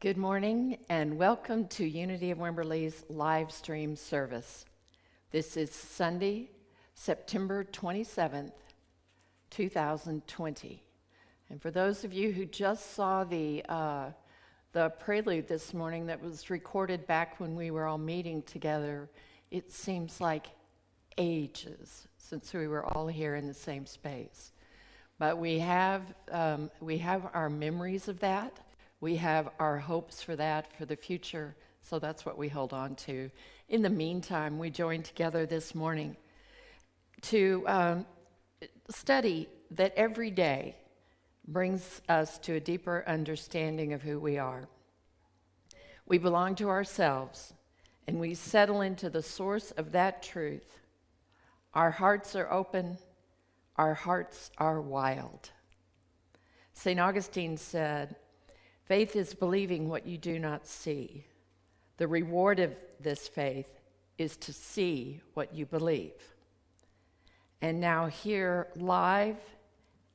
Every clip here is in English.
Good morning and welcome to Unity of Wimberley's live stream service. This is Sunday, September 27th, 2020. And for those of you who just saw the prelude this morning that was recorded back when we were all meeting together, it seems like ages since we were all here in the same space. But we have our memories of that. We have our hopes for that, for the future, so that's what we hold on to. In the meantime, we joined together this morning to study that every day brings us to a deeper understanding of who we are. We belong to ourselves, and we settle into the source of that truth. Our hearts are open, our hearts are wild. St. Augustine said, "Faith is believing what you do not see. The reward of this faith is to see what you believe." And now here, live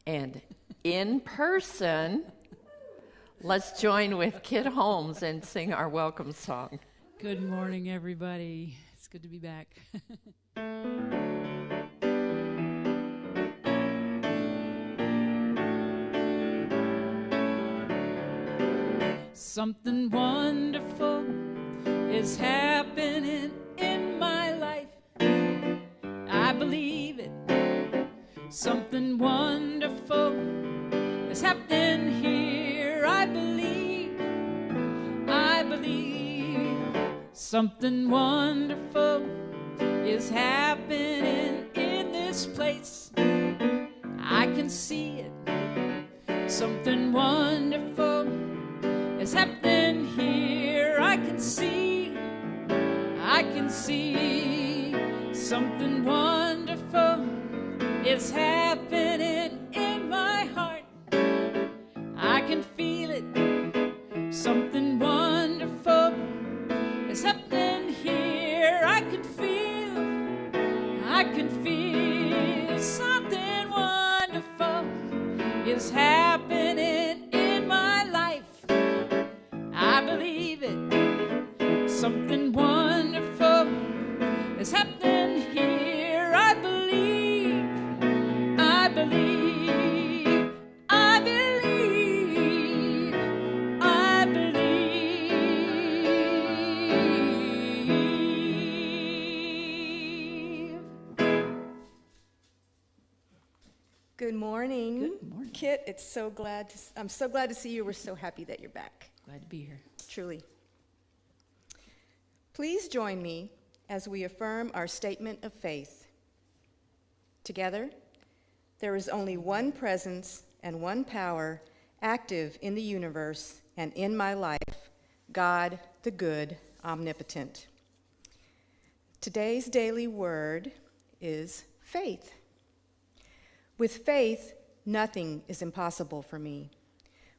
and in person, let's join with Kit Holmes and sing our welcome song. Good morning, everybody. It's good to be back. Something wonderful is happening in my life. I believe it. Something wonderful is happening here. I believe. Something wonderful is happening in this place. I can see it. Something wonderful is happening here. I can see something wonderful is happening in my heart. I can feel it. Something wonderful is happening here. I can feel something wonderful is happening in my life. I believe it. Something wonderful is happening here. I believe. Good morning. Good morning. Kit, I'm so glad to see you. We're so happy that you're back. Glad to be here. Truly. Please join me as we affirm our statement of faith. Together, there is only one presence and one power active in the universe and in my life, God, the good, omnipotent. Today's daily word is faith. With faith, nothing is impossible for me.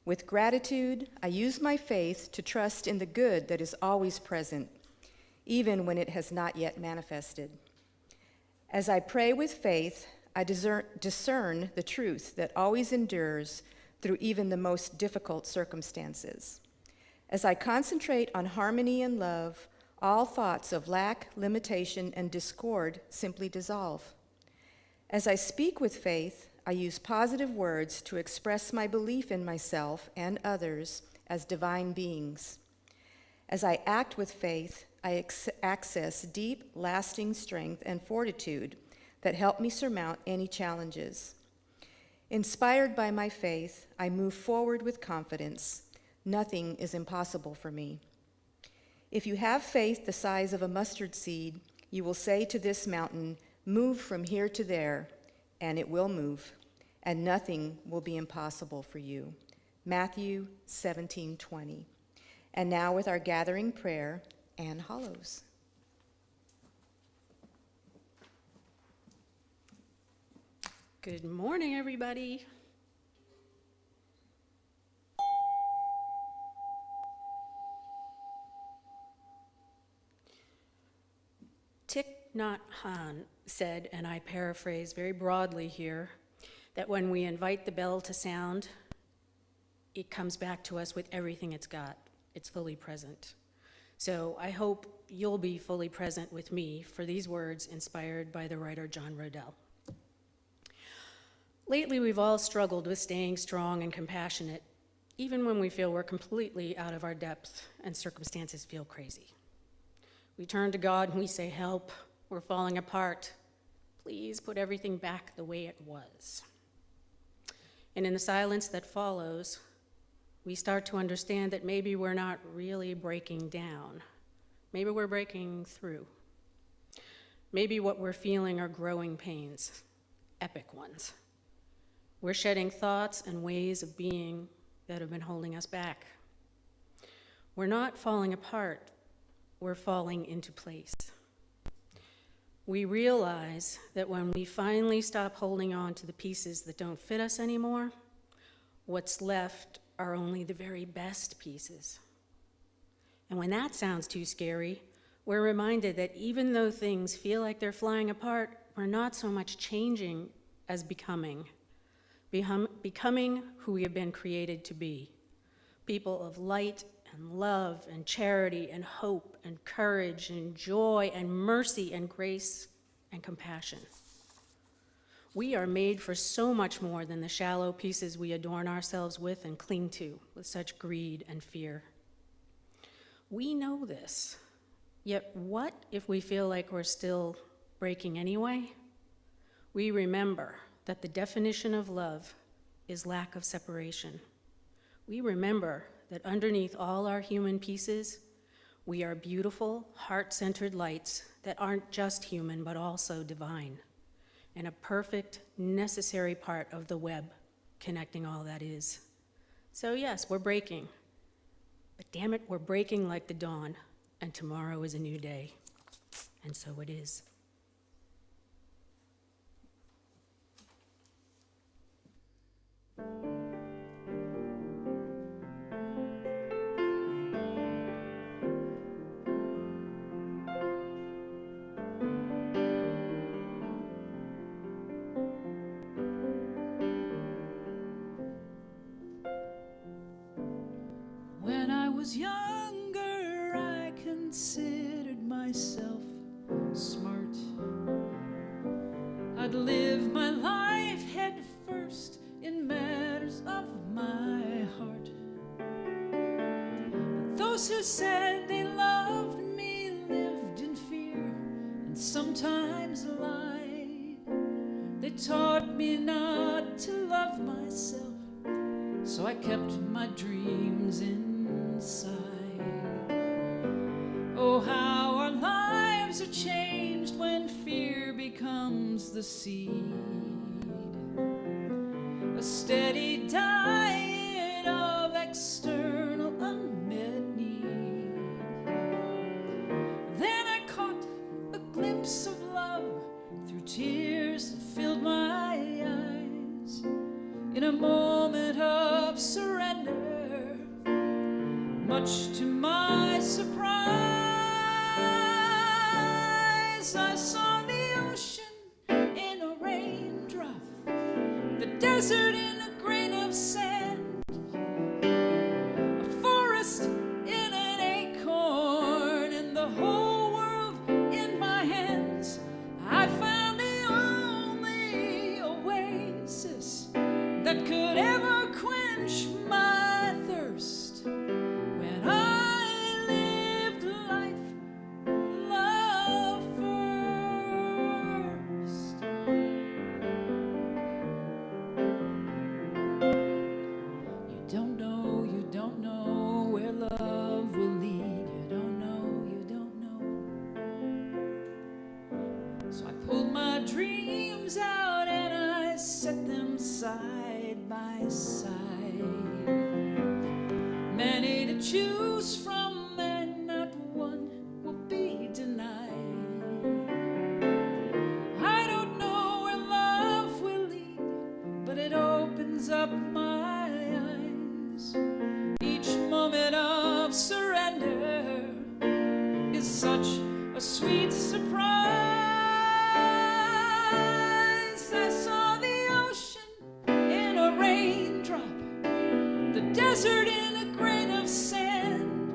With gratitude, I use my faith to trust in the good that is always present, even when it has not yet manifested. As I pray with faith, I discern the truth that always endures through even the most difficult circumstances. As I concentrate on harmony and love, all thoughts of lack, limitation, and discord simply dissolve. As I speak with faith, I use positive words to express my belief in myself and others as divine beings. As I act with faith, I access deep, lasting strength and fortitude that help me surmount any challenges. Inspired by my faith, I move forward with confidence. Nothing is impossible for me. If you have faith the size of a mustard seed, you will say to this mountain, "Move from here to there," and it will move, and nothing will be impossible for you. Matthew 17:20. And now with our gathering prayer, Ann Hollows. Good morning, everybody. Thich Nhat Hanh said, and I paraphrase very broadly here, that when we invite the bell to sound, it comes back to us with everything it's got. it's fully present. So I hope you'll be fully present with me for these words inspired by the writer John Rodell. Lately, we've all struggled with staying strong and compassionate, even when we feel we're completely out of our depth and circumstances feel crazy. We turn to God and we say, help, we're falling apart. Please put everything back the way it was. And in the silence that follows, we start to understand that maybe we're not really breaking down. Maybe we're breaking through. Maybe what we're feeling are growing pains, epic ones. We're shedding thoughts and ways of being that have been holding us back. We're not falling apart, we're falling into place. We realize that when we finally stop holding on to the pieces that don't fit us anymore, what's left are only the very best pieces. And when that sounds too scary, we're reminded that even though things feel like they're flying apart, we're not so much changing as becoming who we have been created to be, people of light and love and charity and hope and courage and joy and mercy and grace and compassion. We are made for so much more than the shallow pieces we adorn ourselves with and cling to with such greed and fear. We know this, yet what if we feel like we're still breaking anyway? We remember that the definition of love is lack of separation. We remember that underneath all our human pieces, we are beautiful, heart-centered lights that aren't just human, but also divine, and a perfect, necessary part of the web connecting all that is. So yes, we're breaking, but damn it, we're breaking like the dawn, and tomorrow is a new day, and so it is. When I was younger, I considered myself smart. I'd live my life head first in matters of my heart. But those who said they loved me lived in fear and sometimes lied. They taught me not to love myself, so I kept my dreams inside. Oh, how our lives are changed when fear becomes the seed. A steady diet of external unmet need. Then I caught a glimpse of love through tears that filled my eyes. In a moment of surrender, much to my surprise, I saw the ocean in a raindrop, the desert in a grain of sand, a forest in an acorn, and the whole world in my hands. I found the only oasis that could ever quench my thirst when I lived life love first. You don't know where love will lead. You don't know. So I pulled my dreams out and I set them side by side. Many to choose from, and not one will be denied. I don't know where love will lead, but it opens up my eyes. Each moment of surrender is such a sweet surprise. I saw the ocean in a raindrop, the desert in a grain of sand,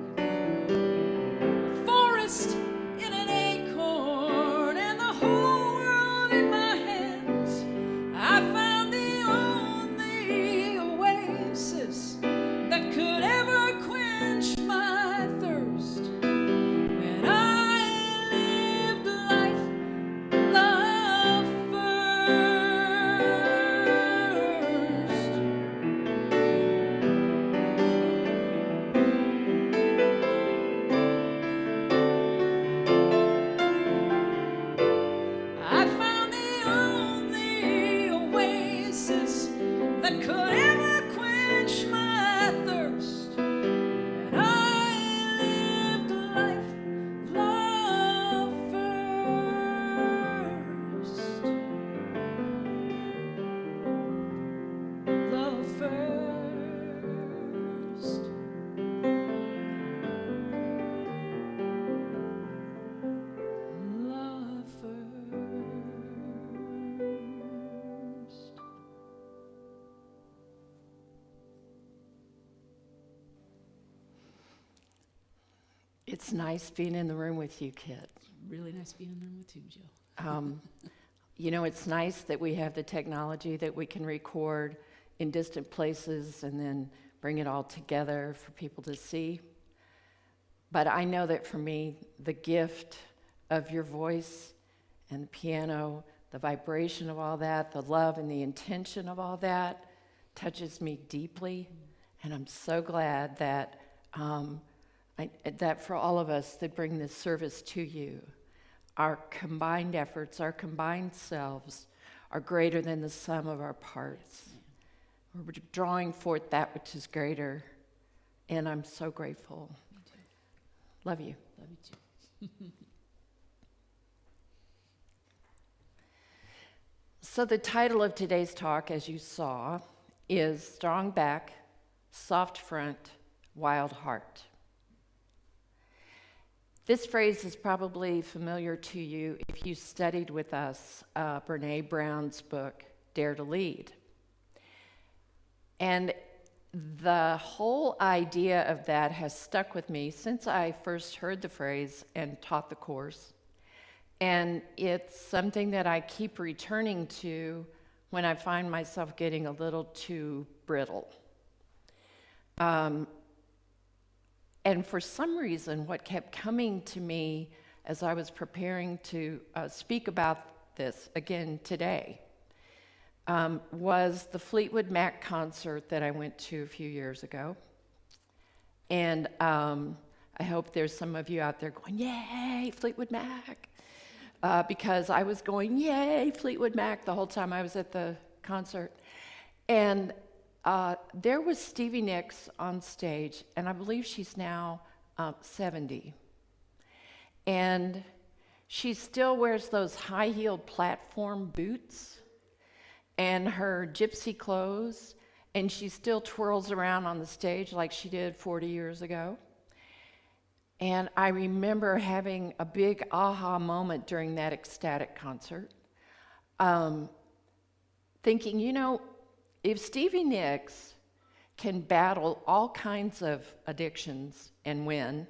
It's nice being in the room with you, Kit. Really nice being in the room with you, Jill. You know, it's nice that we have the technology that we can record in distant places and then bring it all together for people to see. But I know that for me, the gift of your voice and the piano, the vibration of all that, the love and the intention of all that touches me deeply. And I'm so glad that that for all of us that bring this service to you, our combined efforts, our combined selves are greater than the sum of our parts. We're drawing forth that which is greater, and I'm so grateful. Me too. Love you. Love you too. So the title of today's talk, as you saw, is Strong Back, Soft Front, Wild Heart. This phrase is probably familiar to you if you studied with us Brene Brown's book, Dare to Lead. And the whole idea of that has stuck with me since I first heard the phrase and taught the course. And it's something that I keep returning to when I find myself getting a little too brittle. And for some reason, what kept coming to me as I was preparing to speak about this again today was the Fleetwood Mac concert that I went to a few years ago. And I hope there's some of you out there going, yay, Fleetwood Mac. Because I was going, yay, Fleetwood Mac, the whole time I was at the concert. And there was Stevie Nicks on stage, and I believe she's now 70. And she still wears those high-heeled platform boots and her gypsy clothes, and she still twirls around on the stage like she did 40 years ago. And I remember having a big aha moment during that ecstatic concert, thinking, you know, if Stevie Nicks can battle all kinds of addictions and win,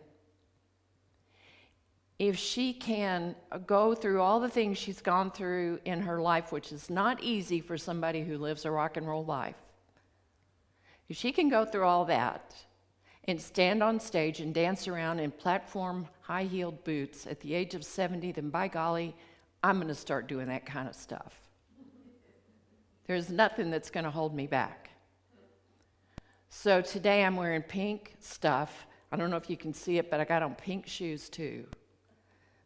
if she can go through all the things she's gone through in her life, which is not easy for somebody who lives a rock and roll life, if she can go through all that and stand on stage and dance around in platform high-heeled boots at the age of 70, then by golly, I'm going to start doing that kind of stuff. There's nothing that's going to hold me back. So today I'm wearing pink stuff. I don't know if you can see it, but I got on pink shoes too,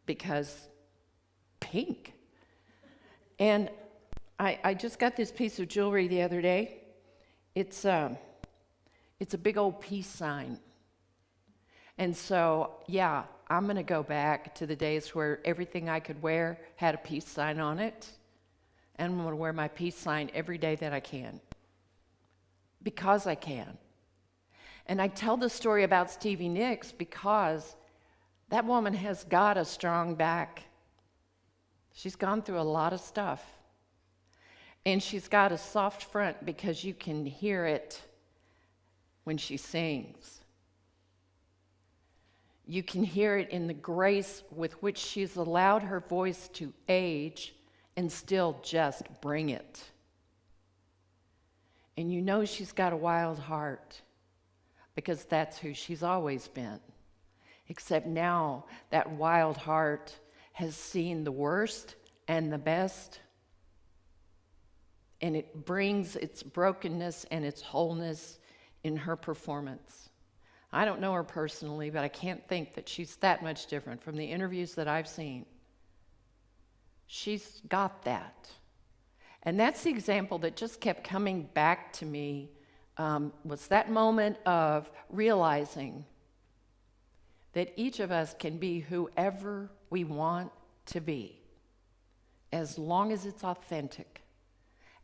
because pink. And I just got this piece of jewelry the other day. It's a big old peace sign. And so, yeah, I'm going to go back to the days where everything I could wear had a peace sign on it. And I'm going to wear my peace sign every day that I can. Because I can. And I tell the story about Stevie Nicks because that woman has got a strong back. She's gone through a lot of stuff. And she's got a soft front because you can hear it when she sings. You can hear it in the grace with which she's allowed her voice to age and still just bring it. And you know she's got a wild heart because that's who she's always been. Except now that wild heart has seen the worst and the best, and it brings its brokenness and its wholeness in her performance. I don't know her personally, but I can't think that she's that much different from the interviews that I've seen. She's got that. And that's the example that just kept coming back to me, was that moment of realizing that each of us can be whoever we want to be, as long as it's authentic,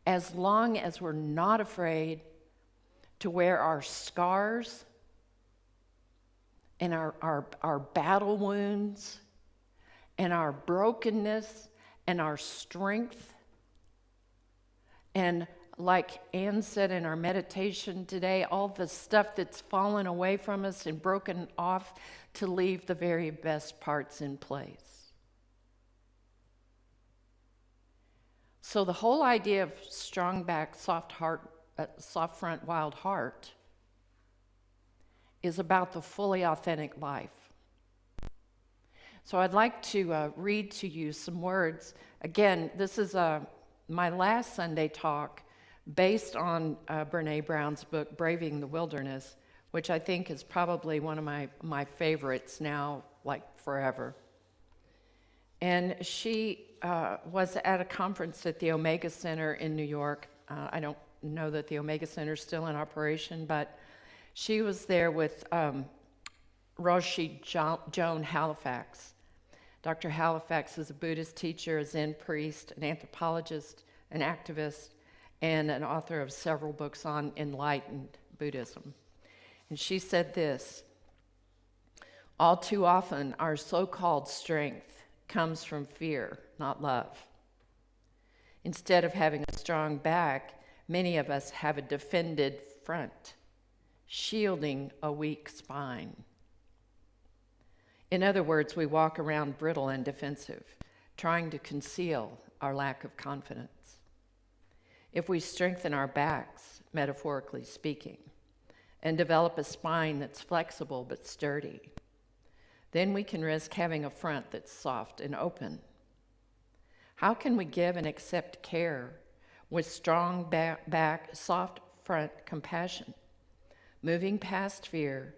as long as we're not afraid to wear our scars and our battle wounds and our brokenness and our strength and like Anne said in our meditation today, all the stuff that's fallen away from us and broken off to leave the very best parts in place. So the whole idea of strong back, soft front, wild heart is about the fully authentic life. So I'd like to read to you some words. Again, this is my last Sunday talk based on Brene Brown's book, Braving the Wilderness, which I think is probably one of my favorites now, like forever. And she was at a conference at the Omega Center in New York. I don't know that the Omega Center is still in operation, but she was there with Roshi Joan Halifax. Dr. Halifax is a Buddhist teacher, a Zen priest, an anthropologist, an activist, and an author of several books on enlightened Buddhism. And she said this: all too often, our so-called strength comes from fear, not love. Instead of having a strong back, many of us have a defended front, shielding a weak spine. In other words, we walk around brittle and defensive, trying to conceal our lack of confidence. If we strengthen our backs, metaphorically speaking, and develop a spine that's flexible but sturdy, then we can risk having a front that's soft and open. How can we give and accept care with strong back, soft front compassion, moving past fear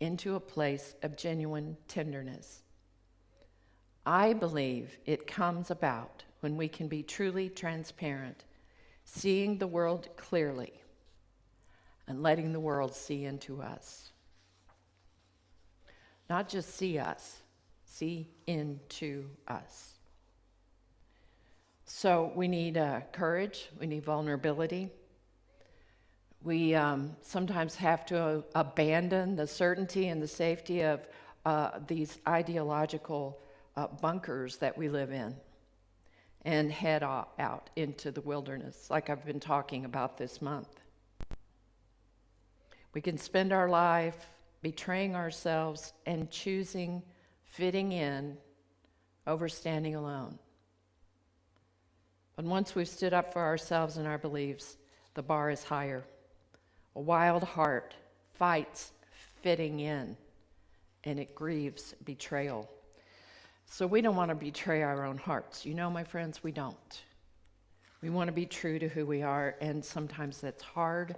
into a place of genuine tenderness? I believe it comes about when we can be truly transparent, seeing the world clearly and letting the world see into us. Not just see us, see into us. So we need courage, we need vulnerability. We sometimes have to abandon the certainty and the safety of these ideological bunkers that we live in and head out into the wilderness, like I've been talking about this month. We can spend our life betraying ourselves and choosing fitting in over standing alone. But once we've stood up for ourselves and our beliefs, the bar is higher. A wild heart fights fitting in, and it grieves betrayal. So we don't want to betray our own hearts. You know, my friends, we don't. We want to be true to who we are, and sometimes that's hard,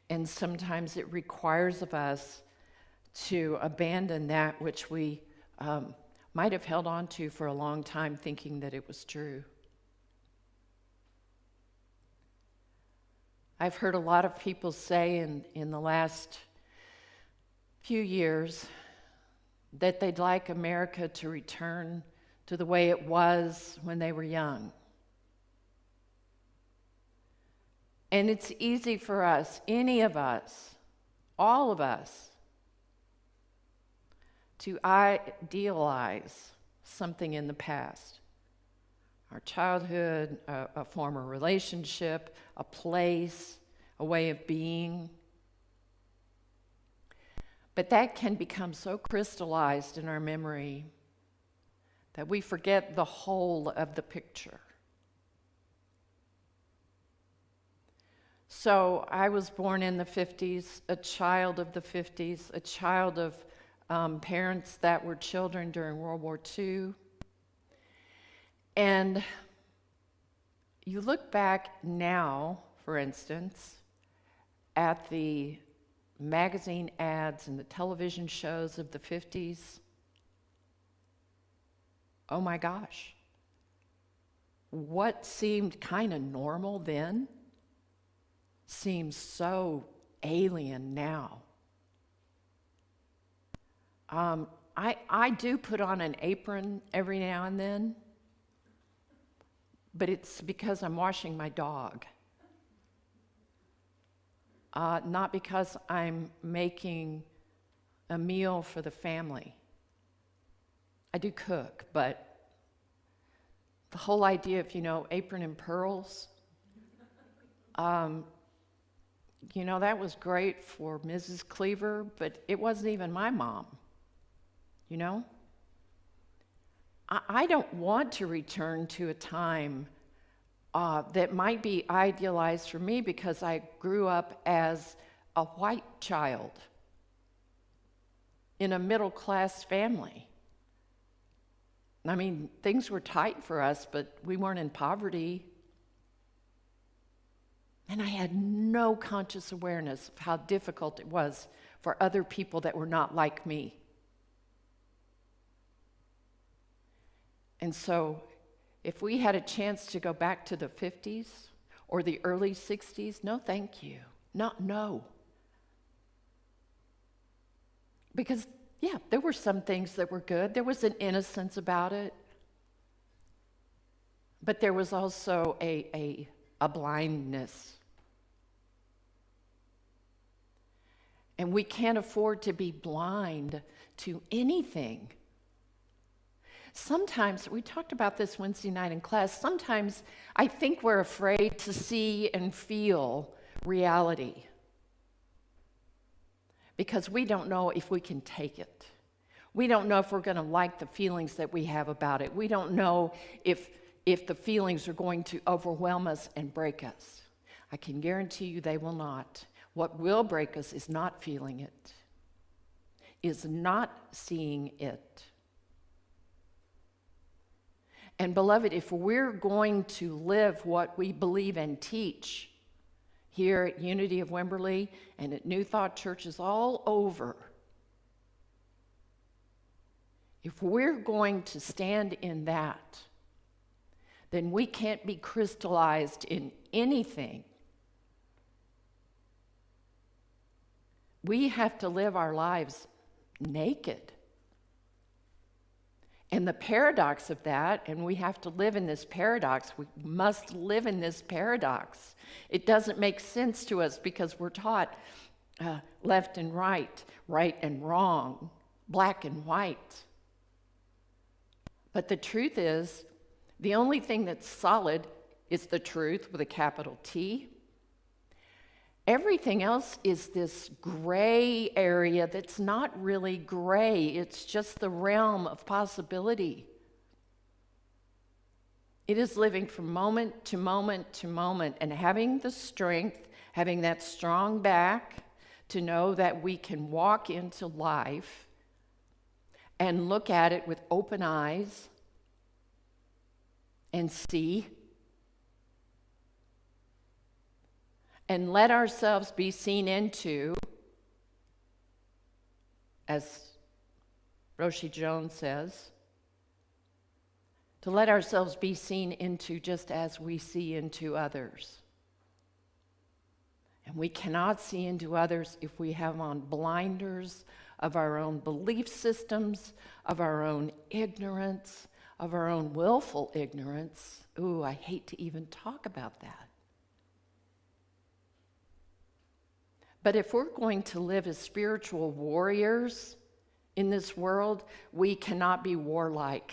and sometimes it requires of us to abandon that which we might have held on to for a long time thinking that it was true. I've heard a lot of people say in the last few years that they'd like America to return to the way it was when they were young. And it's easy for us, any of us, all of us, to idealize something in the past. Our childhood, a former relationship, a place, a way of being. But that can become so crystallized in our memory that we forget the whole of the picture. So I was born in the 50s, a child of the 50s, a child of parents that were children during World War II. And you look back now, for instance, at the magazine ads and the television shows of the 50s. Oh my gosh. What seemed kind of normal then seems so alien now. I do put on an apron every now and then, but it's because I'm washing my dog. Not because I'm making a meal for the family. I do cook, but the whole idea of, apron and pearls, That was great for Mrs. Cleaver, but it wasn't even my mom, I don't want to return to a time that might be idealized for me because I grew up as a white child in a middle-class family. I mean, things were tight for us, but we weren't in poverty. And I had no conscious awareness of how difficult it was for other people that were not like me. And so, if we had a chance to go back to the 50s or the early 60s, no thank you. No. Because, there were some things that were good. There was an innocence about it. But there was also a blindness. And we can't afford to be blind to anything. Sometimes, we talked about this Wednesday night in class, sometimes I think we're afraid to see and feel reality because we don't know if we can take it. We don't know if we're going to like the feelings that we have about it. We don't know if the feelings are going to overwhelm us and break us. I can guarantee you they will not. What will break us is not feeling it, is not seeing it. And beloved, if we're going to live what we believe and teach here at Unity of Wimberley and at New Thought churches all over, if we're going to stand in that, then we can't be crystallized in anything. We have to live our lives naked. And the paradox of that, and we have to live in this paradox, we must live in this paradox. It doesn't make sense to us because we're taught left and right and wrong, black and white. But the truth is, the only thing that's solid is the truth with a capital T. Everything else is this gray area that's not really gray. It's just the realm of possibility. It is living from moment to moment to moment and having the strength, having that strong back to know that we can walk into life and look at it with open eyes and see and let ourselves be seen into, as Roshi Jones says, to let ourselves be seen into just as we see into others. And we cannot see into others if we have on blinders of our own belief systems, of our own ignorance, of our own willful ignorance. Ooh, I hate to even talk about that. But if we're going to live as spiritual warriors in this world, we cannot be warlike.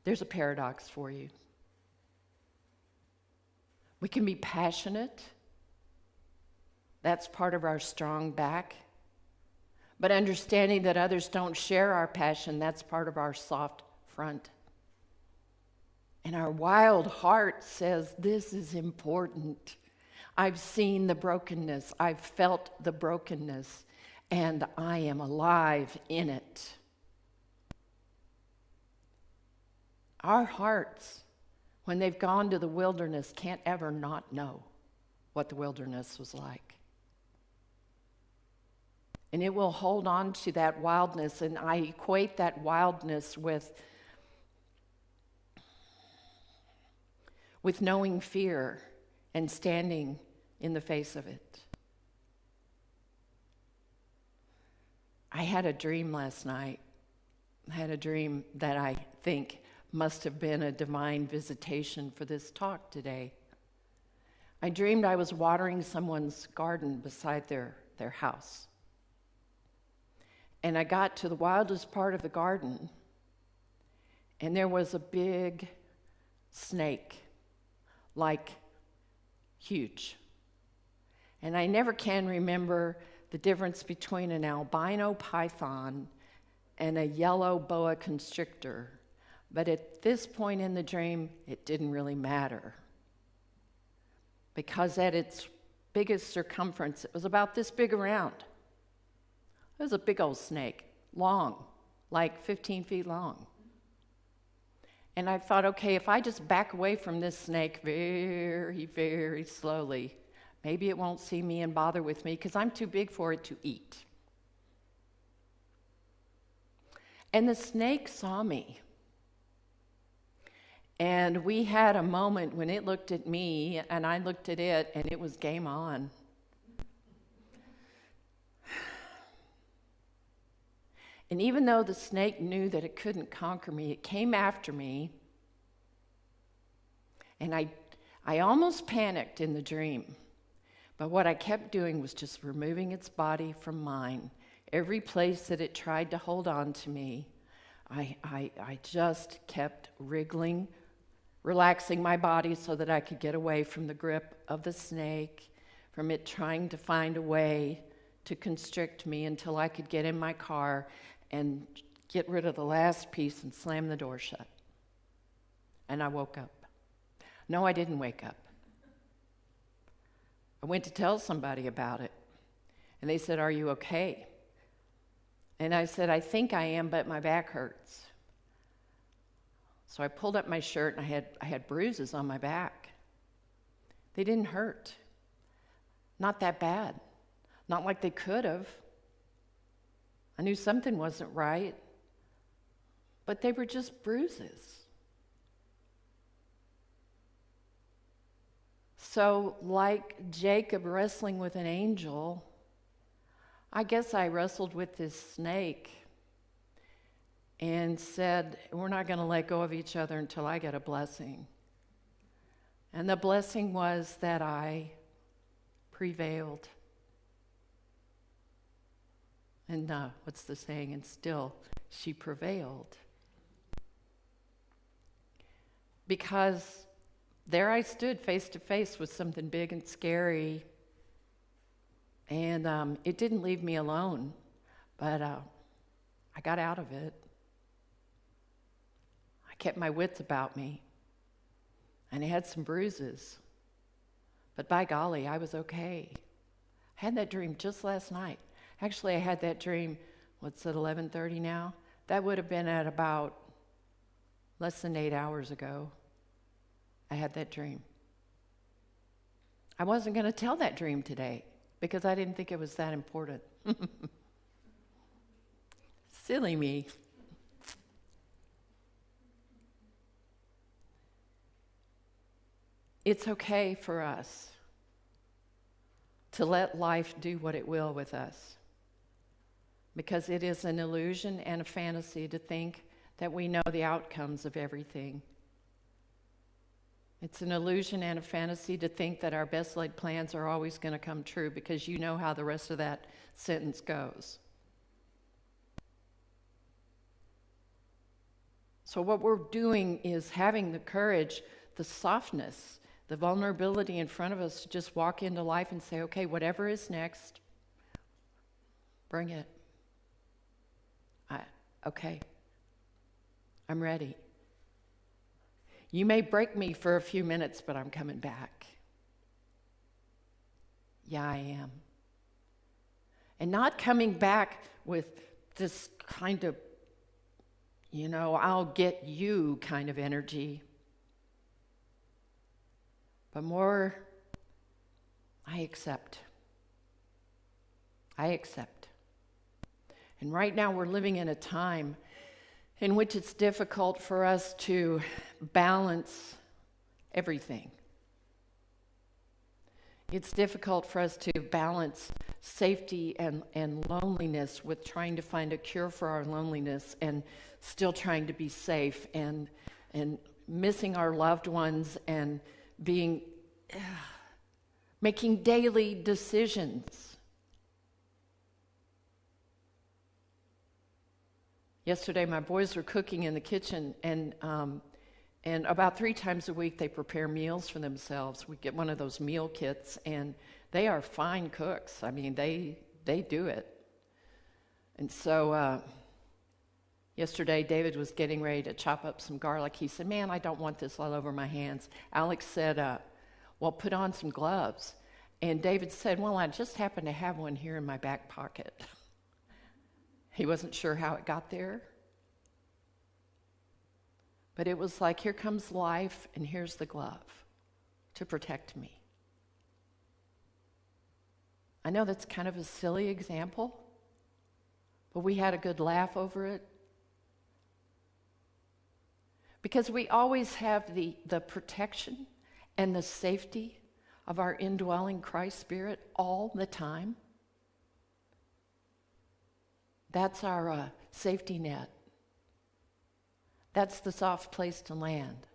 There's a paradox for you. We can be passionate. That's part of our strong back. But understanding that others don't share our passion, that's part of our soft front. And our wild heart says, this is important. I've seen the brokenness. I've felt the brokenness. And I am alive in it. Our hearts, when they've gone to the wilderness, can't ever not know what the wilderness was like. And it will hold on to that wildness, and I equate that wildness with knowing fear and standing in the face of it. I had a dream last night. I had a dream that I think must have been a divine visitation for this talk today. I dreamed I was watering someone's garden beside their house. And I got to the wildest part of the garden, and there was a big snake, like huge. And I never can remember the difference between an albino python and a yellow boa constrictor. But at this point in the dream, it didn't really matter. Because at its biggest circumference, it was about this big around. It was a big old snake, long, like 15 feet long. And I thought, okay, if I just back away from this snake very, very slowly, maybe it won't see me and bother with me because I'm too big for it to eat. And the snake saw me. And we had a moment when it looked at me and I looked at it, and it was game on. And even though the snake knew that it couldn't conquer me, it came after me. And I almost panicked in the dream. But what I kept doing was just removing its body from mine. Every place that it tried to hold on to me, I just kept wriggling, relaxing my body so that I could get away from the grip of the snake, from it trying to find a way to constrict me until I could get in my car and get rid of the last piece and slam the door shut. And I woke up. No, I didn't wake up. I went to tell somebody about it, and they said, "Are you okay?" And I said, "I think I am, but my back hurts." So I pulled up my shirt, and I had bruises on my back. They didn't hurt. Not that bad. Not like they could have. I knew something wasn't right, but they were just bruises. So, like Jacob wrestling with an angel, I guess I wrestled with this snake and said, we're not going to let go of each other until I get a blessing. And the blessing was that I prevailed. And what's the saying? And still, she prevailed. Because there I stood face to face with something big and scary. And it didn't leave me alone. But I got out of it. I kept my wits about me. And I had some bruises. But by golly, I was okay. I had that dream just last night. Actually, I had that dream, what's it, 11:30 now? That would have been at about less than 8 hours ago. I had that dream. I wasn't going to tell that dream today because I didn't think it was that important. Silly me. It's okay for us to let life do what it will with us, because it is an illusion and a fantasy to think that we know the outcomes of everything. It's an illusion and a fantasy to think that our best laid plans are always going to come true, because you know how the rest of that sentence goes. So what we're doing is having the courage, the softness, the vulnerability in front of us to just walk into life and say, okay, whatever is next, bring it. Okay, I'm ready. You may break me for a few minutes, but I'm coming back. Yeah, I am. And not coming back with this kind of, I'll get you kind of energy. But more, I accept. I accept. And right now we're living in a time in which it's difficult for us to balance everything. It's difficult for us to balance safety and loneliness with trying to find a cure for our loneliness and still trying to be safe and missing our loved ones and making daily decisions. Yesterday, my boys were cooking in the kitchen, and And about 3 times a week, they prepare meals for themselves. We get one of those meal kits, and they are fine cooks. I mean, they do it. And so yesterday, David was getting ready to chop up some garlic. He said, man, I don't want this all over my hands. Alex said, well, put on some gloves. And David said, well, I just happen to have one here in my back pocket. He wasn't sure how it got there. But it was like, here comes life, and here's the glove to protect me. I know that's kind of a silly example, but we had a good laugh over it. Because we always have the protection and the safety of our indwelling Christ Spirit all the time. That's our safety net. That's the soft place to land.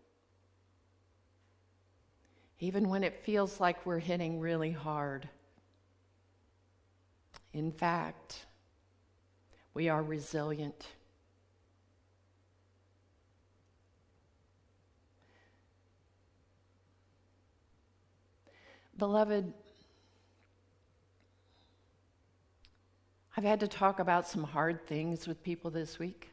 Even when it feels like we're hitting really hard. In fact, we are resilient. Beloved, I've had to talk about some hard things with people this week.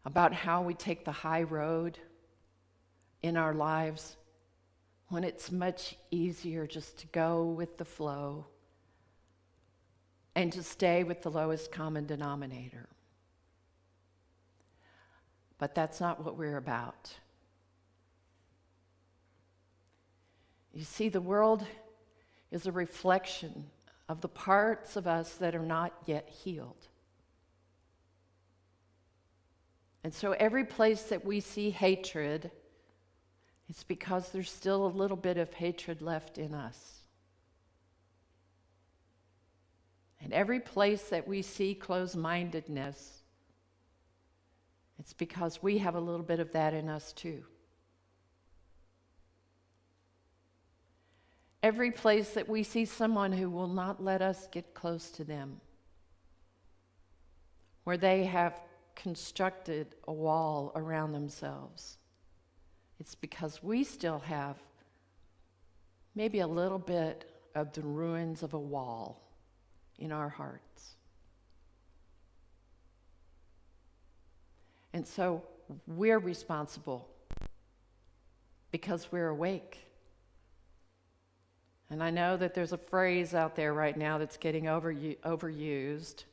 About how we take the high road in our lives when it's much easier just to go with the flow and to stay with the lowest common denominator. But that's not what we're about. You see, the world is a reflection of the parts of us that are not yet healed. And so every place that we see hatred, it's because there's still a little bit of hatred left in us. And every place that we see closed-mindedness, it's because we have a little bit of that in us too. Every place that we see someone who will not let us get close to them, where they have constructed a wall around themselves, it's because we still have maybe a little bit of the ruins of a wall in our hearts. And so we're responsible because we're awake. And I know that there's a phrase out there right now that's getting overused.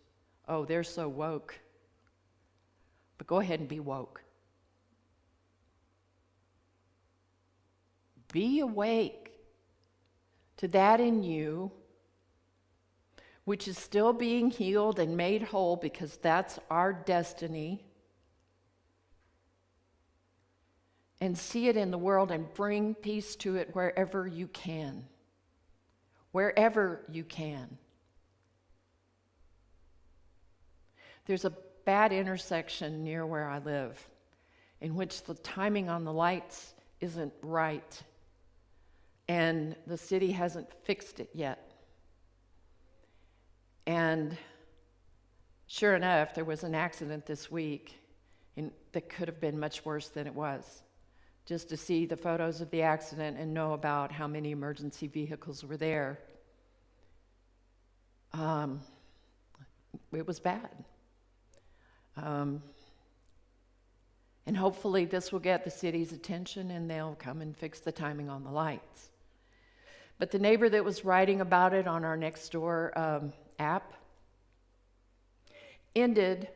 Oh, they're so woke. But go ahead and be woke. Be awake to that in you, which is still being healed and made whole, because that's our destiny. And see it in the world and bring peace to it wherever you can. Wherever you can. There's a bad intersection near where I live in which the timing on the lights isn't right, and the city hasn't fixed it yet. And sure enough, there was an accident this week that could have been much worse than it was. Just to see the photos of the accident and know about how many emergency vehicles were there, it was bad. And hopefully this will get the city's attention and they'll come and fix the timing on the lights. But the neighbor that was writing about it on our Nextdoor app ended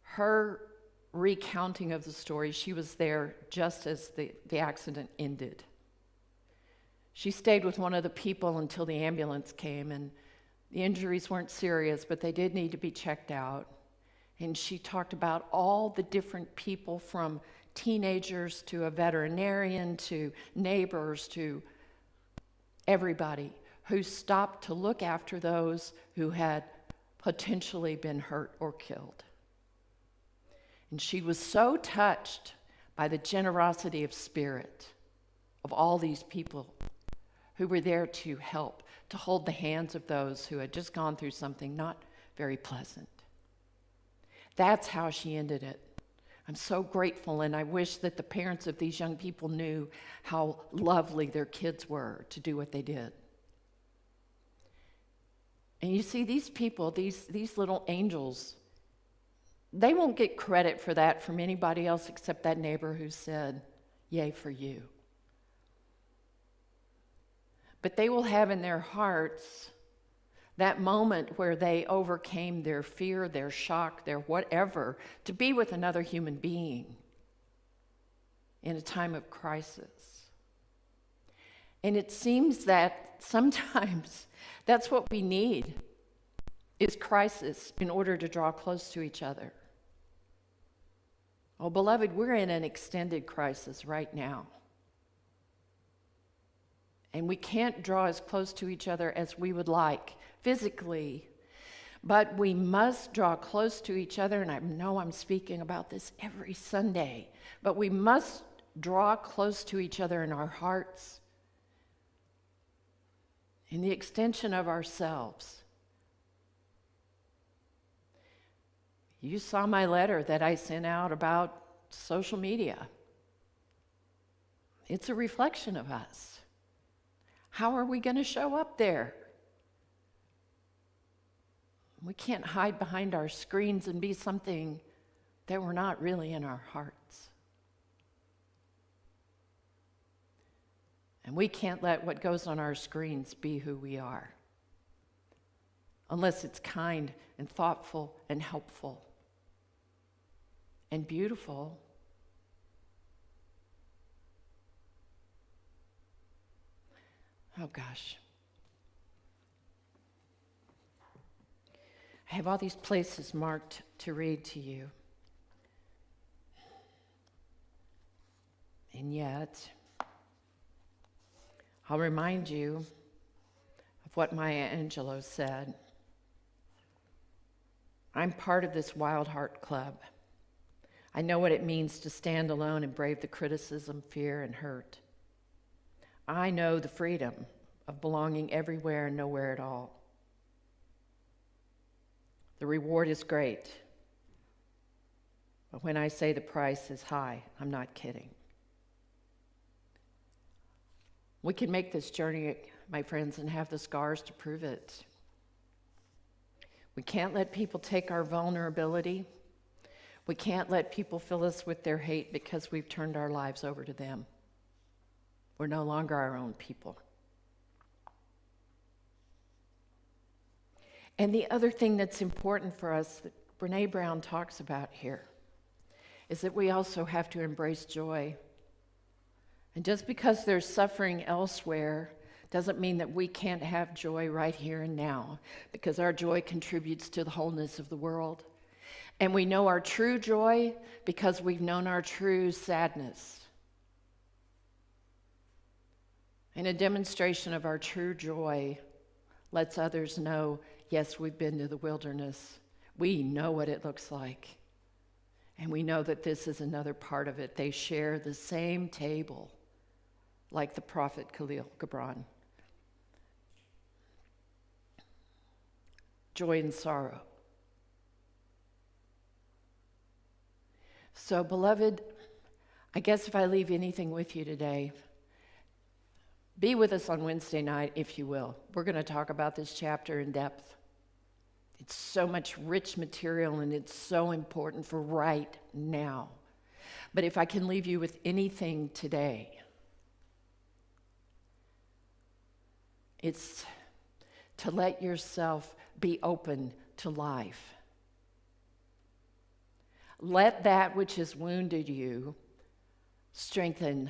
her recounting of the story. She was there just as the accident ended. She stayed with one of the people until the ambulance came, and the injuries weren't serious, but they did need to be checked out. And she talked about all the different people, from teenagers to a veterinarian to neighbors to everybody, who stopped to look after those who had potentially been hurt or killed. And she was so touched by the generosity of spirit of all these people who were there to help, to hold the hands of those who had just gone through something not very pleasant. That's how she ended it. I'm so grateful, and I wish that the parents of these young people knew how lovely their kids were to do what they did. And you see, these people, these little angels, they won't get credit for that from anybody else except that neighbor who said, "Yay for you." But they will have in their hearts that moment where they overcame their fear, their shock, their whatever, to be with another human being in a time of crisis. And it seems that sometimes that's what we need, is crisis, in order to draw close to each other. Oh, beloved, we're in an extended crisis right now. And we can't draw as close to each other as we would like physically, but we must draw close to each other. And I know I'm speaking about this every Sunday, but we must draw close to each other in our hearts, in the extension of ourselves. You saw my letter that I sent out about social media. It's a reflection of us. How are we going to show up there? We can't hide behind our screens and be something that we're not really in our hearts. And we can't let what goes on our screens be who we are, unless it's kind and thoughtful and helpful and beautiful. Oh gosh. I have all these places marked to read to you. And yet, I'll remind you of what Maya Angelou said. I'm part of this Wild Heart Club. I know what it means to stand alone and brave the criticism, fear, and hurt. I know the freedom of belonging everywhere and nowhere at all. The reward is great, but when I say the price is high, I'm not kidding. We can make this journey, my friends, and have the scars to prove it. We can't let people take our vulnerability. We can't let people fill us with their hate because we've turned our lives over to them. We're no longer our own people. And the other thing that's important for us that Brene Brown talks about here is that we also have to embrace joy. And just because there's suffering elsewhere doesn't mean that we can't have joy right here and now, because our joy contributes to the wholeness of the world. And we know our true joy because we've known our true sadness. And a demonstration of our true joy lets others know, yes, we've been to the wilderness. We know what it looks like. And we know that this is another part of it. They share the same table, like the prophet Khalil Gibran. Joy and sorrow. So, beloved, I guess if I leave anything with you today, be with us on Wednesday night, if you will. We're going to talk about this chapter in depth. It's so much rich material, and it's so important for right now. But if I can leave you with anything today, it's to let yourself be open to life. Let that which has wounded you strengthen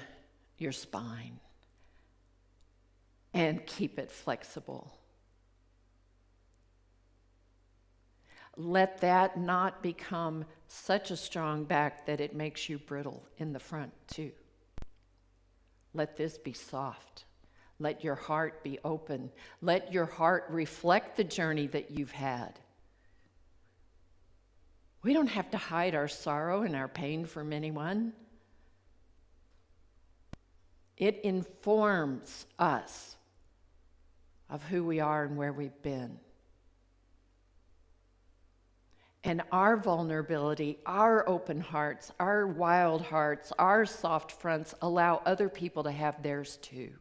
your spine and keep it flexible. Let that not become such a strong back that it makes you brittle in the front too. Let this be soft. Let your heart be open. Let your heart reflect the journey that you've had. We don't have to hide our sorrow and our pain from anyone. It informs us of who we are and where we've been. And our vulnerability, our open hearts, our wild hearts, our soft fronts allow other people to have theirs too.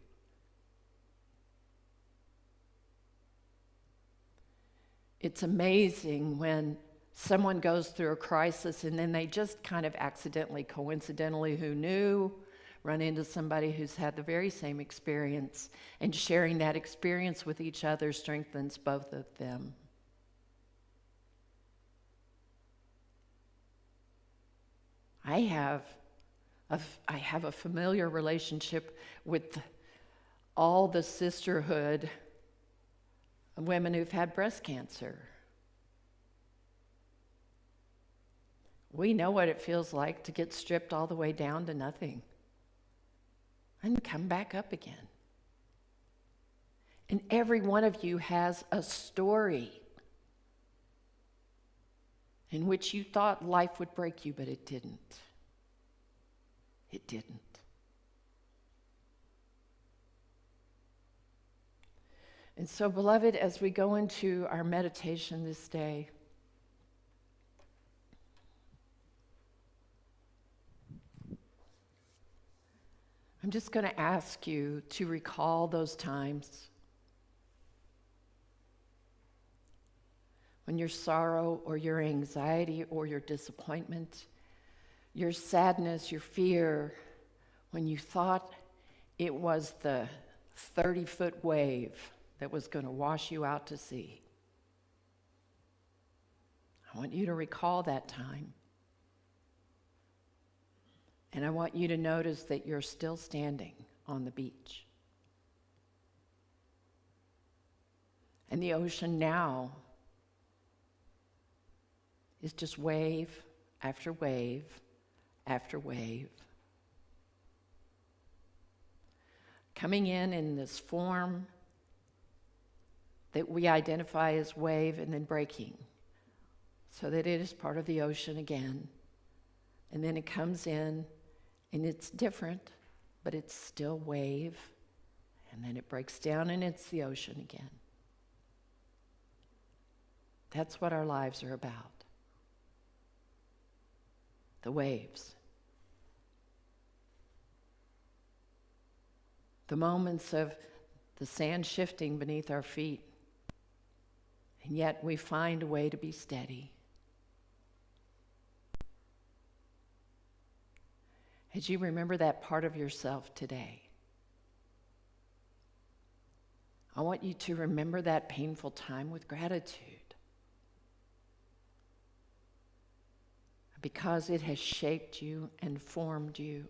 It's amazing when someone goes through a crisis and then they just kind of accidentally, coincidentally, who knew, run into somebody who's had the very same experience, and sharing that experience with each other strengthens both of them. I have a familiar relationship with all the sisterhood of women who've had breast cancer. We know what it feels like to get stripped all the way down to nothing and come back up again. And every one of you has a story in which you thought life would break you, but it didn't. It didn't. And so, beloved, as we go into our meditation this day, I'm just going to ask you to recall those times when your sorrow or your anxiety or your disappointment, your sadness, your fear, when you thought it was the 30-foot wave that was going to wash you out to sea. I want you to recall that time. And I want you to notice that you're still standing on the beach. And the ocean now is just wave after wave after wave. Coming in this form that we identify as wave and then breaking so that it is part of the ocean again. And then it comes in and it's different, but it's still wave. And then it breaks down and it's the ocean again. That's what our lives are about. The waves. The moments of the sand shifting beneath our feet. And yet we find a way to be steady. As you remember that part of yourself today, I want you to remember that painful time with gratitude. Because it has shaped you and formed you.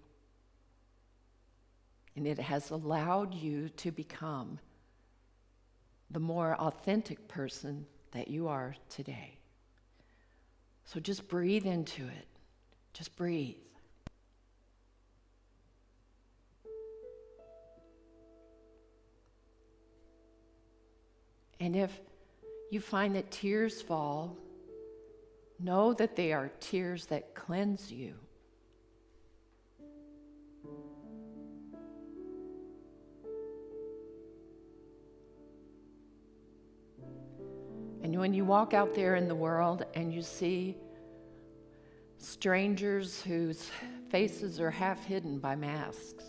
And it has allowed you to become the more authentic person that you are today. So just breathe into it. Just breathe. And if you find that tears fall, know that they are tears that cleanse you. And when you walk out there in the world and you see strangers whose faces are half hidden by masks,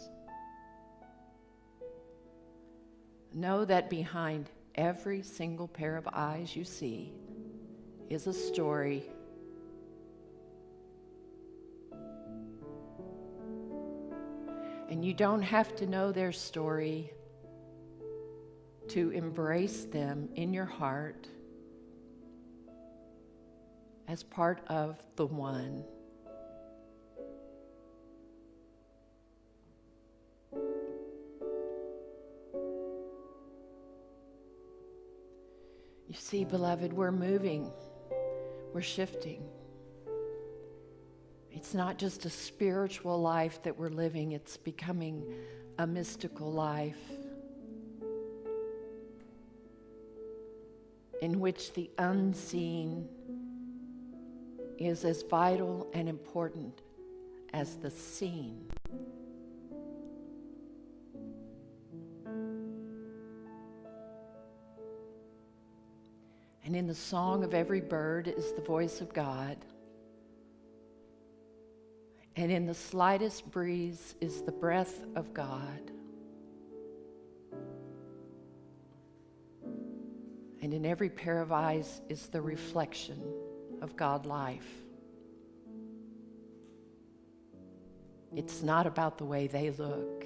know that behind every single pair of eyes you see is a story. And you don't have to know their story to embrace them in your heart as part of the one. You see, beloved, we're moving, we're shifting. It's not just a spiritual life that we're living, it's becoming a mystical life in which the unseen is as vital and important as the seen. And in the song of every bird is the voice of God. And in the slightest breeze is the breath of God. And in every pair of eyes is the reflection of God life. It's not about the way they look.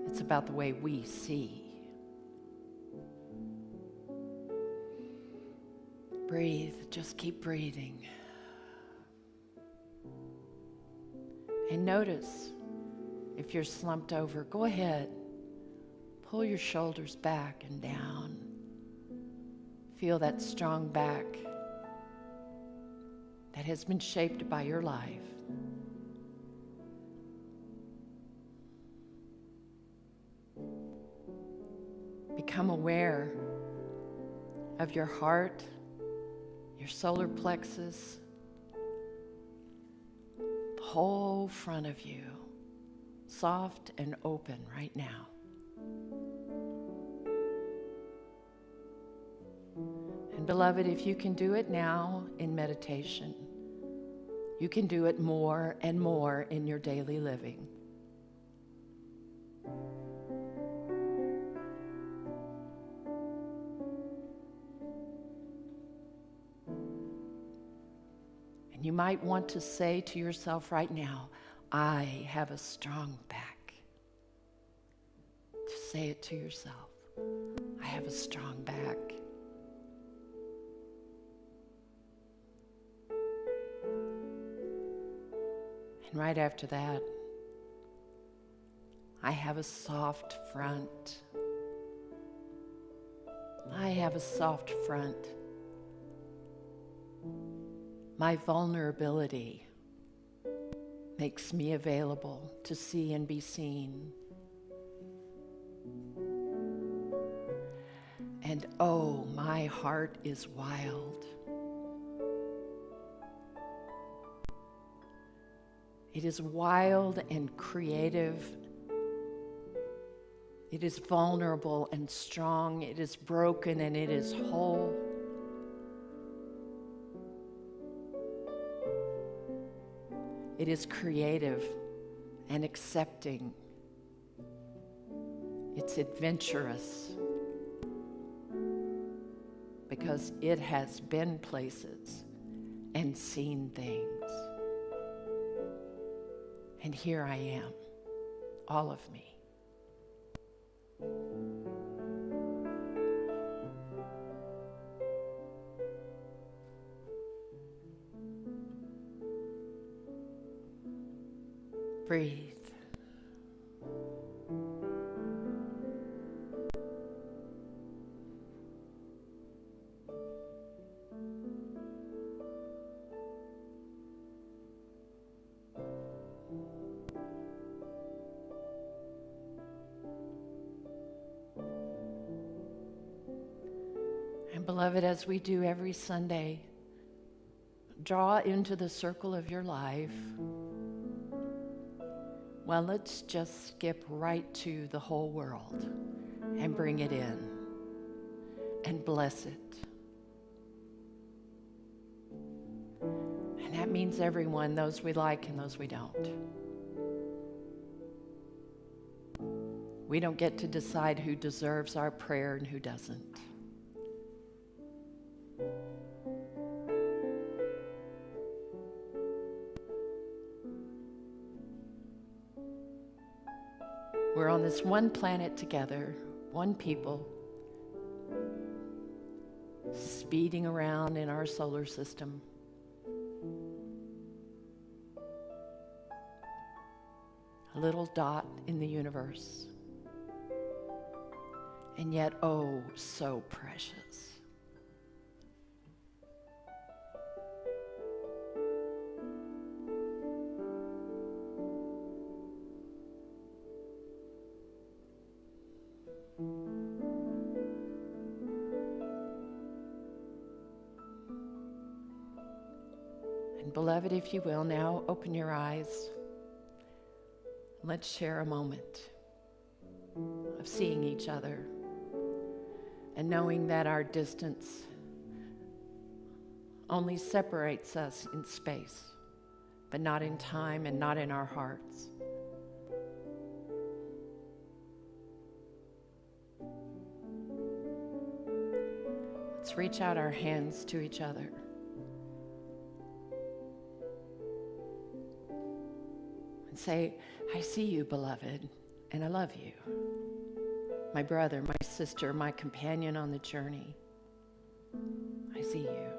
It's about the way we see. Breathe, just keep breathing. And notice, if you're slumped over, go ahead. Pull your shoulders back and down. Feel that strong back that has been shaped by your life. Become aware of your heart, your solar plexus, the whole front of you, soft and open right now. And beloved, if you can do it now in meditation, you can do it more and more in your daily living. You might want to say to yourself right now, I have a strong back. Just say it to yourself. I have a strong back. And right after that, I have a soft front. I have a soft front. My vulnerability makes me available to see and be seen. And oh, my heart is wild. It is wild and creative. It is vulnerable and strong. It is broken and it is whole. It is creative and accepting. It's adventurous because it has been places and seen things. And here I am, all of me. Breathe. And beloved, as we do every Sunday, draw into the circle of your life. Well, let's just skip right to the whole world and bring it in and bless it. And that means everyone, those we like and those we don't. We don't get to decide who deserves our prayer and who doesn't. We're on this one planet together, one people, speeding around in our solar system. A little dot in the universe. And yet, oh, so precious. And beloved, if you will, now open your eyes. Let's share a moment of seeing each other and knowing that our distance only separates us in space, but not in time and not in our hearts. Let's reach out our hands to each other. And say, I see you, beloved, and I love you. My brother, my sister, my companion on the journey. I see you.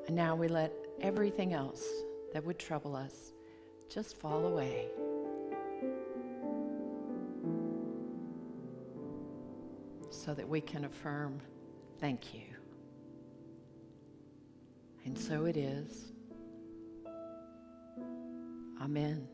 And now we let everything else that would trouble us just fall away. So that we can affirm, thank you. And so it is. Amen.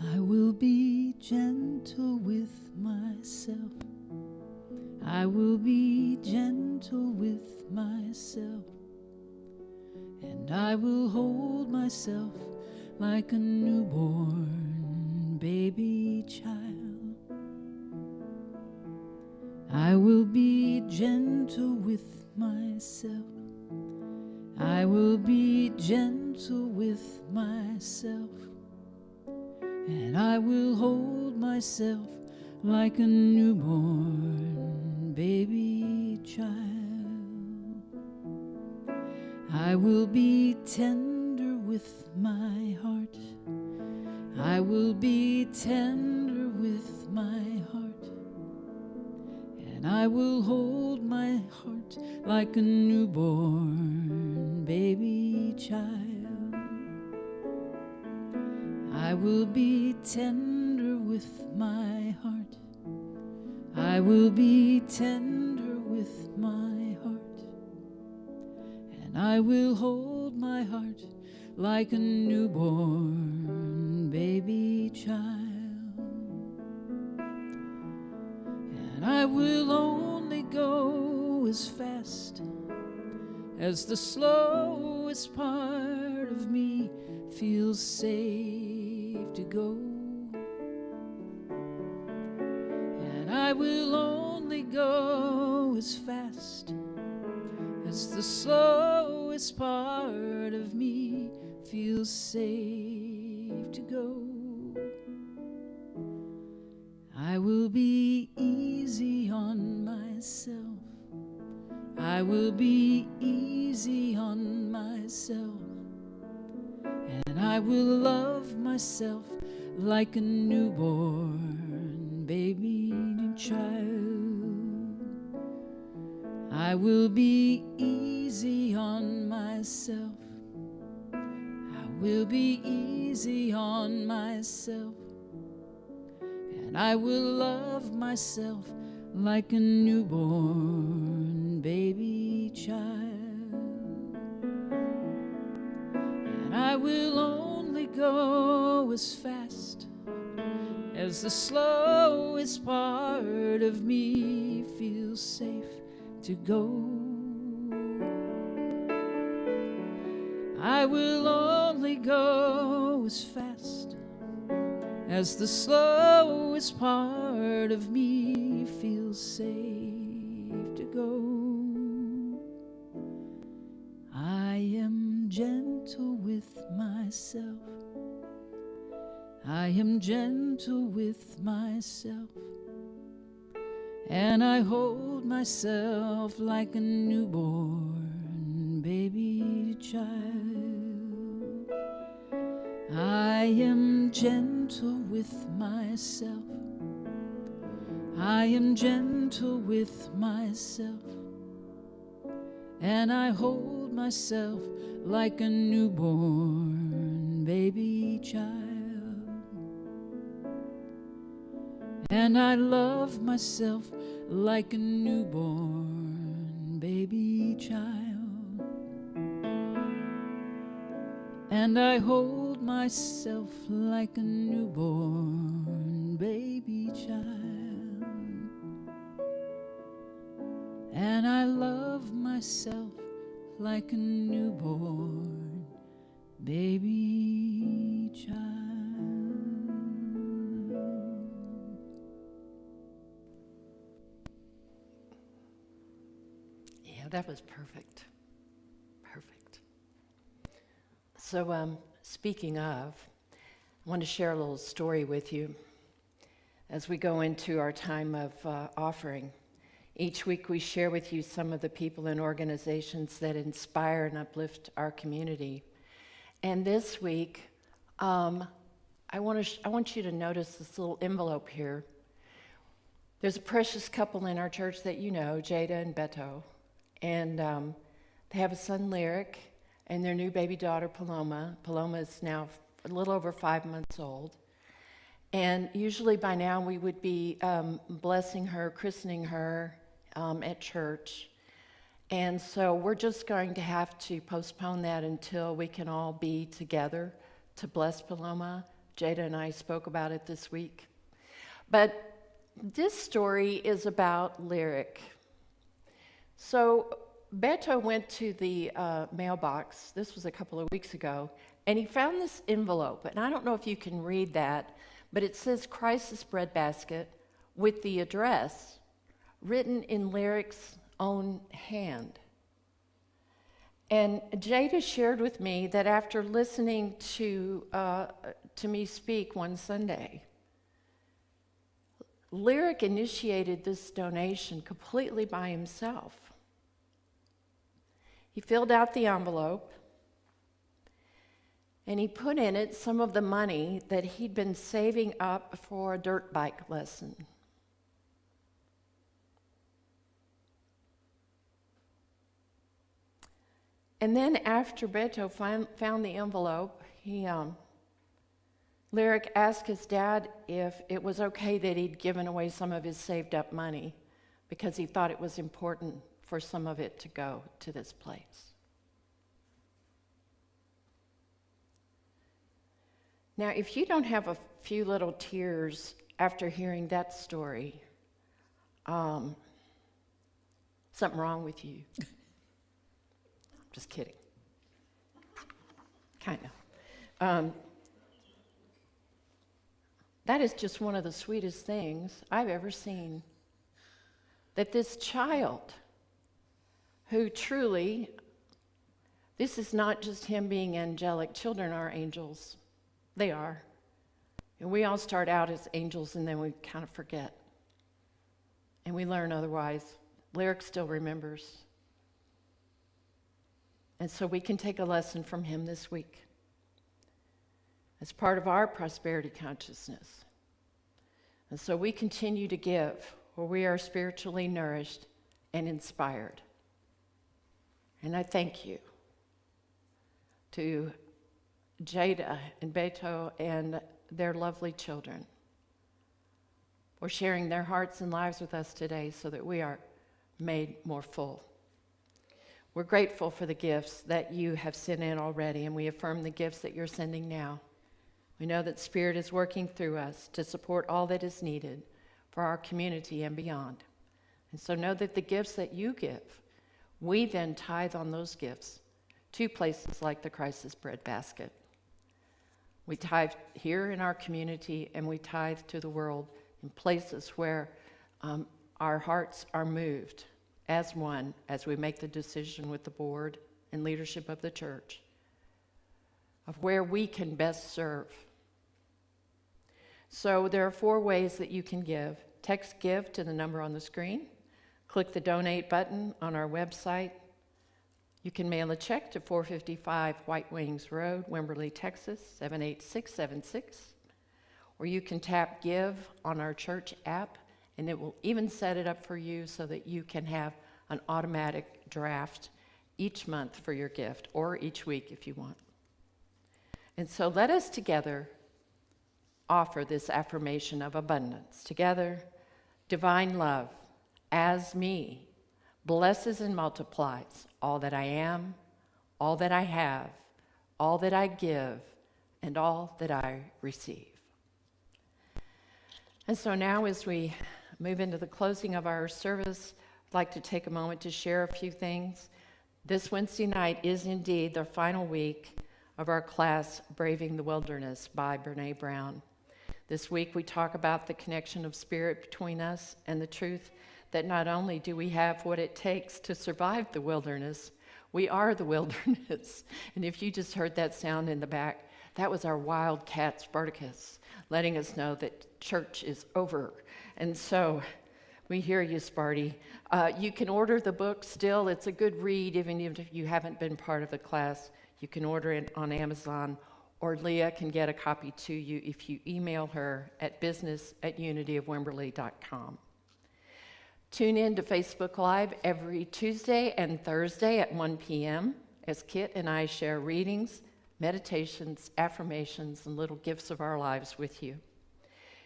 I will be gentle with myself. I will be gentle with myself. And I will hold myself like a newborn baby child. I will be gentle with myself. I will be gentle with myself. And I will hold myself like a newborn baby child. I will be tender with my heart. I will be tender with my heart. And I will hold my heart like a newborn baby child. I will be tender with my heart. I will be tender with my heart. And I will hold my heart like a newborn baby child. And I will only go as fast as the slowest part of me feels safe to go. And I will only go as fast as the slowest part of me feels safe to go. I will be easy on myself. I will be easy on myself. And I will love myself like a newborn baby child. I will be easy on myself. I will be easy on myself. And I will love myself like a newborn baby child. And I will only go as fast as the slowest part of me feels safe to go. I will only go as fast as the slowest part of me feels safe to go. I am gentle with myself. I am gentle with myself. And I hold myself like a newborn baby child. I am gentle with myself. I am gentle with myself. and I hold myself like a newborn baby child, and I love myself like a newborn baby child, and I hold myself like a newborn baby child, and I love myself like a newborn baby child. Yeah, that was perfect. Perfect. So, speaking of, I want to share a little story with you as we go into our time of offering. Each week we share with you some of the people and organizations that inspire and uplift our community. And this week, I want you to notice this little envelope here. There's a precious couple in our church that you know, Jada and Beto. And they have a son, Lyric, and their new baby daughter, Paloma. Paloma is now a little over 5 months old. And usually by now we would be blessing her, christening her at church. And so we're just going to have to postpone that until we can all be together to bless Paloma. Jada and I spoke about it this week. But this story is about Lyric. So Beto went to the mailbox, this was a couple of weeks ago, and he found this envelope. And I don't know if you can read that, but it says Crisis Breadbasket with the address written in Lyric's own hand. And Jada shared with me that after listening to me speak one Sunday, Lyric initiated this donation completely by himself. He filled out the envelope, and he put in it some of the money that he'd been saving up for a dirt bike lesson. And then after Beto found the envelope, Lyric asked his dad if it was okay that he'd given away some of his saved up money because he thought it was important for some of it to go to this place. Now, if you don't have a few little tears after hearing that story, something wrong with you. Just kidding. Kind of. That is just one of the sweetest things I've ever seen. That this child, who truly, this is not just him being angelic. Children are angels. They are. And we all start out as angels and then we kind of forget. And we learn otherwise. Lyric still remembers. And so we can take a lesson from him this week as part of our prosperity consciousness. And so we continue to give where we are spiritually nourished and inspired. And I thank you to Jada and Beto and their lovely children for sharing their hearts and lives with us today so that we are made more full. We're grateful for the gifts that you have sent in already, and we affirm the gifts that you're sending now. We know that Spirit is working through us to support all that is needed for our community and beyond. And so know that the gifts that you give, we then tithe on those gifts to places like the Crisis Breadbasket. We tithe here in our community, and we tithe to the world in places where our hearts are moved as one, as we make the decision with the board and leadership of the church of where we can best serve. So there are 4 ways that you can give. Text GIVE to the number on the screen. Click the donate button on our website. You can mail a check to 455 White Wings Road, Wimberley, Texas, 78676. Or you can tap Give on our church app, and it will even set it up for you so that you can have an automatic draft each month for your gift, or each week if you want. And so let us together offer this affirmation of abundance. Together, divine love, as me, blesses and multiplies all that I am, all that I have, all that I give, and all that I receive. And so now as we move into the closing of our service, I'd like to take a moment to share a few things. This Wednesday night is indeed the final week of our class, Braving the Wilderness by Brene Brown. This week we talk about the connection of spirit between us and the truth that not only do we have what it takes to survive the wilderness, we are the wilderness. And if you just heard that sound in the back, that was our wildcat Spartacus letting us know that church is over. And so we hear you, Sparty. You can order the book still. It's a good read, even if you haven't been part of the class. You can order it on Amazon, or Leah can get a copy to you if you email her at business@unityofwimberley.com. Tune in to Facebook Live every Tuesday and Thursday at 1 p.m. as Kit and I share readings, meditations, affirmations, and little gifts of our lives with you.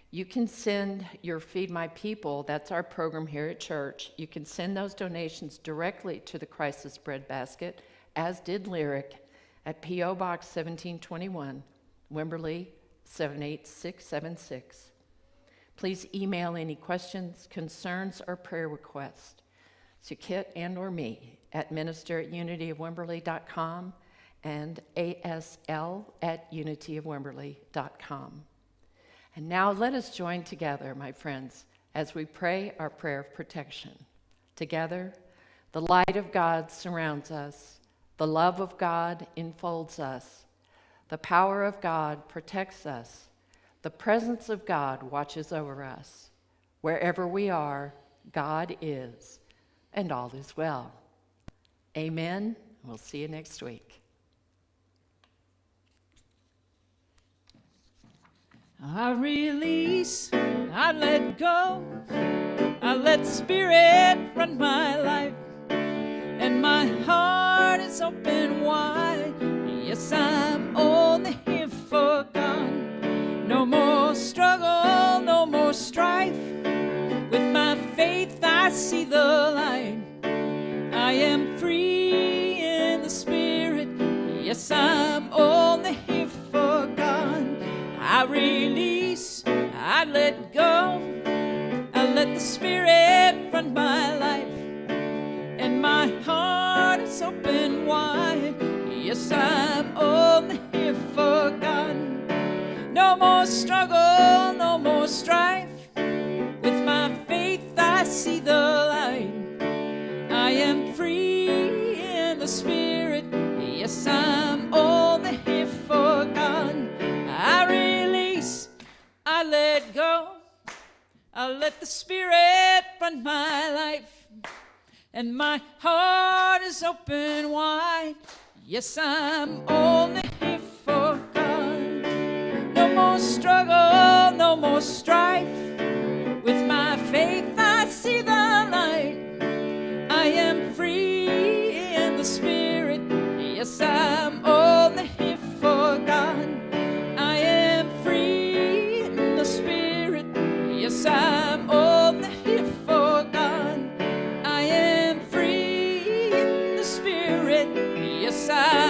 You can send your Feed My People, that's our program here at church. You can send those donations directly to the Crisis Bread Basket, as did Lyric, at P.O. Box 1721, Wimberley 78676. Please email any questions, concerns, or prayer requests to Kit and or me at minister@unityofwimberley.com and asl@unityofwimberley.com. And now let us join together, my friends, as we pray our prayer of protection. Together, the light of God surrounds us, the love of God enfolds us, the power of God protects us, the presence of God watches over us. Wherever we are, God is, and all is well. Amen. We'll see you next week. I release, I let go, I let Spirit run my life, and my heart is open wide. Yes, I'm only here for God. No more struggle, no more strife. With my faith I see the light. I am free in the Spirit. Yes, I'm only here for God. I release, I let go, I let the Spirit run my life, and my heart is open wide. Yes, I'm only here for God. No more struggle, no more strife. With my faith I see the light. I am free in the Spirit. Yes, I'm only here for God. I release, I let go, I let the Spirit run my life, and my heart is open wide. Yes, I'm only here for God. No more struggle, no more strife. With my faith I see the light. I am free in the Spirit. Yes, I'm only here for God. I am free in the Spirit. Yes, I'm only here for God. I am free in the Spirit. Yes, I